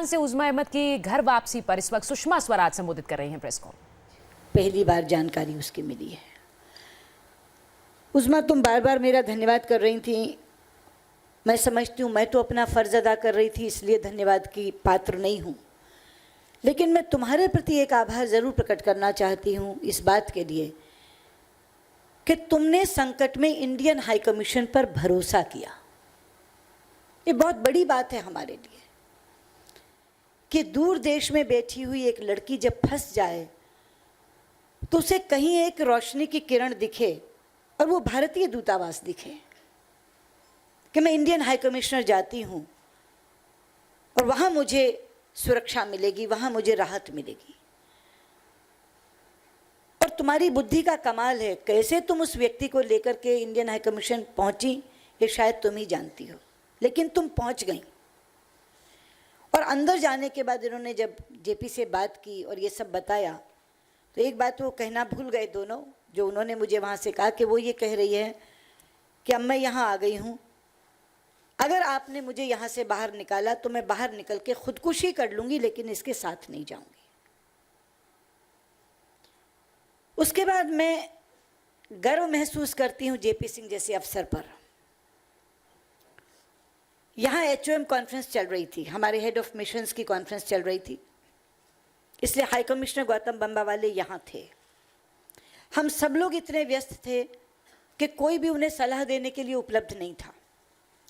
पाकिस्तान से उज़्मा अहमद की घर वापसी पर इस वक्त सुषमा स्वराज संबोधित कर रही हैं प्रेस को। पहली बार जानकारी उसकी मिली है। उज़्मा, तुम बार बार मेरा धन्यवाद कर रही थी। मैं समझती हूँ मैं तो अपना फ़र्ज़ अदा कर रही थी, इसलिए धन्यवाद की पात्र नहीं हूँ, लेकिन मैं तुम्हारे प्रति एक आभार ज़रूर प्रकट करना चाहती हूँ इस बात के लिए कि तुमने संकट में इंडियन हाई कमीशन पर भरोसा किया। ये बहुत बड़ी बात है हमारे लिए कि दूर देश में बैठी हुई एक लड़की जब फंस जाए तो उसे कहीं एक रोशनी की किरण दिखे और वो भारतीय दूतावास दिखे कि मैं इंडियन हाई कमिश्नर जाती हूँ और वहाँ मुझे सुरक्षा मिलेगी, वहाँ मुझे राहत मिलेगी। और तुम्हारी बुद्धि का कमाल है, कैसे तुम उस व्यक्ति को लेकर के इंडियन हाई कमीशन पहुँची ये शायद तुम ही जानती हो, लेकिन तुम पहुँच गई। और अंदर जाने के बाद इन्होंने जब जेपी से बात की और ये सब बताया तो एक बात वो कहना भूल गए दोनों, जो उन्होंने मुझे वहाँ से कहा कि वो ये कह रही है कि अब मैं यहाँ आ गई हूँ, अगर आपने मुझे यहाँ से बाहर निकाला तो मैं बाहर निकल के खुदकुशी कर लूँगी, लेकिन इसके साथ नहीं जाऊँगी। उसके बाद मैं गर्व महसूस करती हूँ जेपी सिंह जैसे अफसर पर। यहाँ HOM कॉन्फ्रेंस चल रही थी, हमारे हेड ऑफ मिशंस की कॉन्फ्रेंस चल रही थी, इसलिए हाई कमिश्नर गौतम बंबावाले यहाँ थे। हम सब लोग इतने व्यस्त थे कि कोई भी उन्हें सलाह देने के लिए उपलब्ध नहीं था।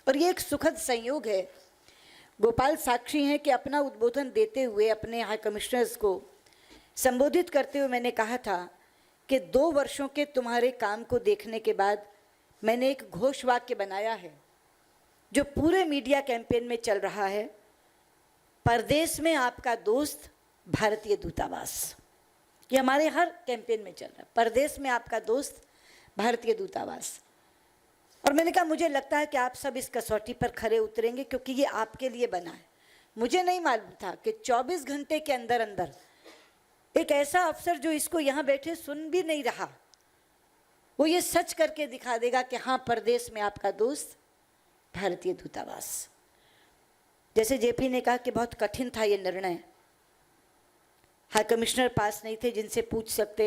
और ये एक सुखद संयोग है, गोपाल साक्षी हैं कि अपना उद्बोधन देते हुए अपने हाई कमिश्नर्स को संबोधित करते हुए मैंने कहा था कि 2 वर्षों के तुम्हारे काम को देखने के बाद मैंने एक घोष वाक्य बनाया है जो पूरे मीडिया कैंपेन में चल रहा है, परदेश में आपका दोस्त भारतीय दूतावास। ये हमारे हर कैंपेन में चल रहा है, परदेश में आपका दोस्त भारतीय दूतावास। और मैंने कहा मुझे लगता है कि आप सब इस कसौटी पर खरे उतरेंगे क्योंकि ये आपके लिए बना है। मुझे नहीं मालूम था कि 24 घंटे के अंदर अंदर एक ऐसा अफसर जो इसको यहाँ बैठे सुन भी नहीं रहा, वो ये सच करके दिखा देगा कि हाँ, परदेश में आपका दोस्त भारतीय दूतावास। जैसे जेपी ने कहा कि बहुत कठिन था ये निर्णय, हाई कमिश्नर पास नहीं थे जिनसे पूछ सकते,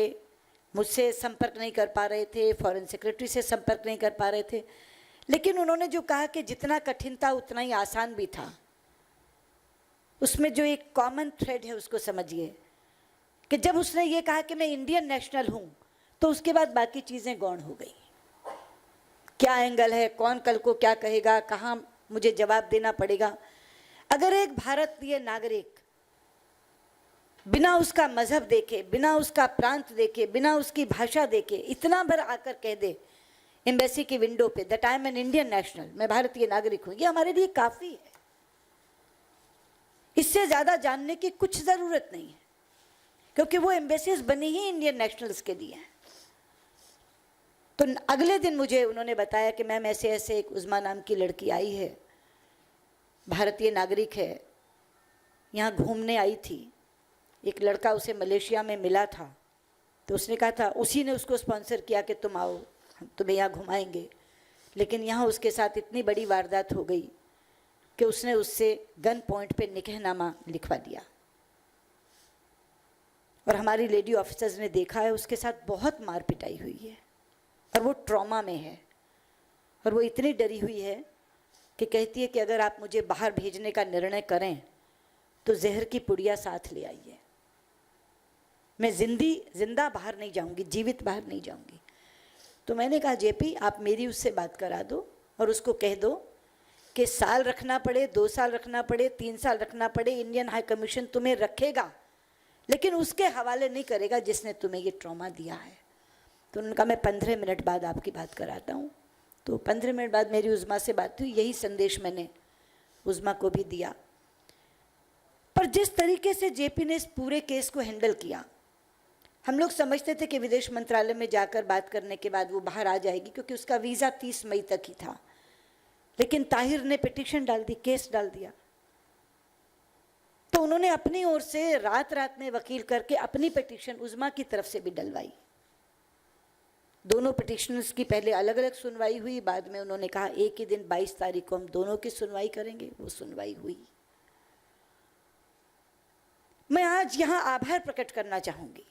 मुझसे संपर्क नहीं कर पा रहे थे, फॉरेन सेक्रेटरी से संपर्क नहीं कर पा रहे थे, लेकिन उन्होंने जो कहा कि जितना कठिन था उतना ही आसान भी था। उसमें जो एक कॉमन थ्रेड है उसको समझिए कि जब उसने ये कहा कि मैं इंडियन नेशनल हूँ तो उसके बाद बाकी चीज़ें गौण हो गई। क्या एंगल है, कौन कल को क्या कहेगा, कहाँ मुझे जवाब देना पड़ेगा। अगर एक भारतीय नागरिक बिना उसका मजहब देखे, बिना उसका प्रांत देखे, बिना उसकी भाषा देखे इतना भर आकर कह दे एम्बेसी की विंडो पे that I am an Indian national, मैं भारतीय नागरिक हूँ, ये हमारे लिए काफ़ी है। इससे ज़्यादा जानने की कुछ ज़रूरत नहीं है क्योंकि वो एम्बेसीज बनी ही इंडियन नेशनल्स के लिए हैं। तो अगले दिन मुझे उन्होंने बताया कि मैम ऐसे ऐसे एक उज़्मा नाम की लड़की आई है, भारतीय नागरिक है, यहाँ घूमने आई थी, एक लड़का उसे मलेशिया में मिला था तो उसने कहा था, उसी ने उसको स्पॉन्सर किया कि तुम आओ, हम तुम्हें यहाँ घुमाएंगे, लेकिन यहाँ उसके साथ इतनी बड़ी वारदात हो गई कि उसने उससे गन पॉइंट पे निकाहनामा लिखवा दिया। और हमारी लेडी ऑफिसर्स ने देखा है, उसके साथ बहुत मार पिटाई हुई है और वो ट्रॉमा में है और वो इतनी डरी हुई है कि कहती है कि अगर आप मुझे बाहर भेजने का निर्णय करें तो जहर की पुड़िया साथ ले आइए, मैं जिंदा बाहर नहीं जाऊंगी, जीवित बाहर नहीं जाऊंगी। तो मैंने कहा जेपी, आप मेरी उससे बात करा दो और उसको कह दो कि साल रखना पड़े, 2 साल रखना पड़े, 3 साल रखना पड़े, इंडियन हाई कमीशन तुम्हें रखेगा लेकिन उसके हवाले नहीं करेगा जिसने तुम्हें ये ट्रॉमा दिया है। तो उन्होंने कहा मैं 15 मिनट बाद आपकी बात कराता हूँ। तो 15 मिनट बाद मेरी उज़्मा से बात हुई, यही संदेश मैंने उज़्मा को भी दिया। पर जिस तरीके से जेपी ने इस पूरे केस को हैंडल किया, हम लोग समझते थे कि विदेश मंत्रालय में जाकर बात करने के बाद वो बाहर आ जाएगी क्योंकि उसका वीज़ा 30 मई तक ही था, लेकिन ताहिर ने पिटीशन डाल दी, केस डाल दिया। तो उन्होंने अपनी ओर से रात रात में वकील करके अपनी पिटीशन उज़्मा की तरफ से भी डलवाई। दोनों पिटिशनर्स की पहले अलग अलग सुनवाई हुई, बाद में उन्होंने कहा एक ही दिन 22 तारीख को हम दोनों की सुनवाई करेंगे, वो सुनवाई हुई। मैं आज यहाँ आभार प्रकट करना चाहूँगी,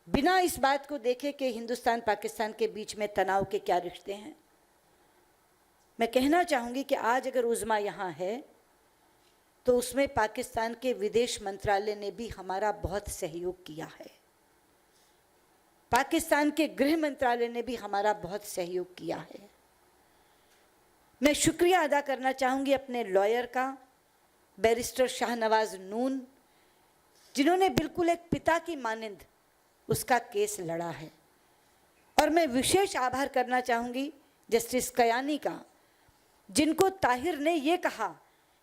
बिना इस बात को देखे कि हिंदुस्तान पाकिस्तान के बीच में तनाव के क्या रिश्ते हैं। मैं कहना चाहूँगी कि आज अगर उज़्मा यहाँ है तो उसमें पाकिस्तान के विदेश मंत्रालय ने भी हमारा बहुत सहयोग किया है, पाकिस्तान के गृह मंत्रालय ने भी हमारा बहुत सहयोग किया है। मैं शुक्रिया अदा करना चाहूँगी अपने लॉयर का, बैरिस्टर शाहनवाज नून, जिन्होंने बिल्कुल एक पिता की मानिंद उसका केस लड़ा है। और मैं विशेष आभार करना चाहूँगी जस्टिस कयानी का, जिनको ताहिर ने ये कहा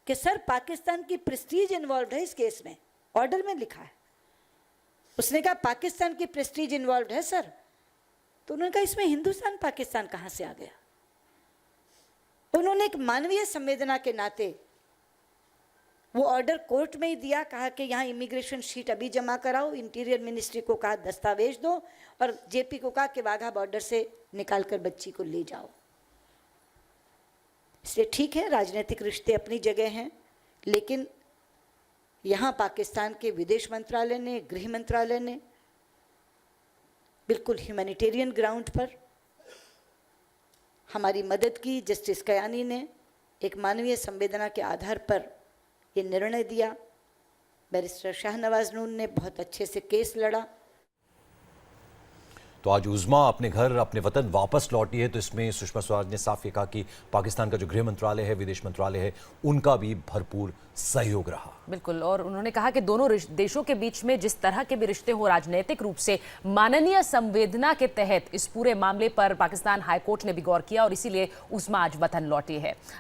कि सर पाकिस्तान की प्रेस्टीज इन्वॉल्व है इस केस में, ऑर्डर में लिखा है। उसने कहा पाकिस्तान की प्रेस्टीज इन्वॉल्व है सर, तो उन्होंने कहा इसमें हिंदुस्तान पाकिस्तान कहाँ से आ गया। उन्होंने एक मानवीय संवेदना के नाते वो ऑर्डर कोर्ट में ही दिया, कहा कि यहाँ इमिग्रेशन शीट अभी जमा कराओ, इंटीरियर मिनिस्ट्री को कहा दस्तावेज दो, और जेपी को कहा कि वाघा बॉर्डर से निकाल कर बच्ची को ले जाओ। इसलिए ठीक है, राजनीतिक रिश्ते अपनी जगह हैं, लेकिन यहाँ पाकिस्तान के विदेश मंत्रालय ने, गृह मंत्रालय ने बिल्कुल ह्यूमैनिटेरियन ग्राउंड पर हमारी मदद की। जस्टिस कयानी ने एक मानवीय संवेदना के आधार पर ये निर्णय दिया। बैरिस्टर शाहनवाज नून ने बहुत अच्छे से केस लड़ा। तो आज उज़्मा अपने घर, अपने वतन वापस लौटी है, तो इसमें सुषमा स्वराज ने साफ ये कहा कि पाकिस्तान का जो गृह मंत्रालय है, विदेश मंत्रालय है, उनका भी भरपूर सहयोग रहा। बिल्कुल, और उन्होंने कहा कि दोनों देशों के बीच में जिस तरह के भी रिश्ते हो, राजनीतिक रूप से माननीय संवेदना के तहत इस पूरे मामले पर पाकिस्तान हाईकोर्ट ने भी गौर किया और इसीलिए उज़्मा आज वतन लौटी है।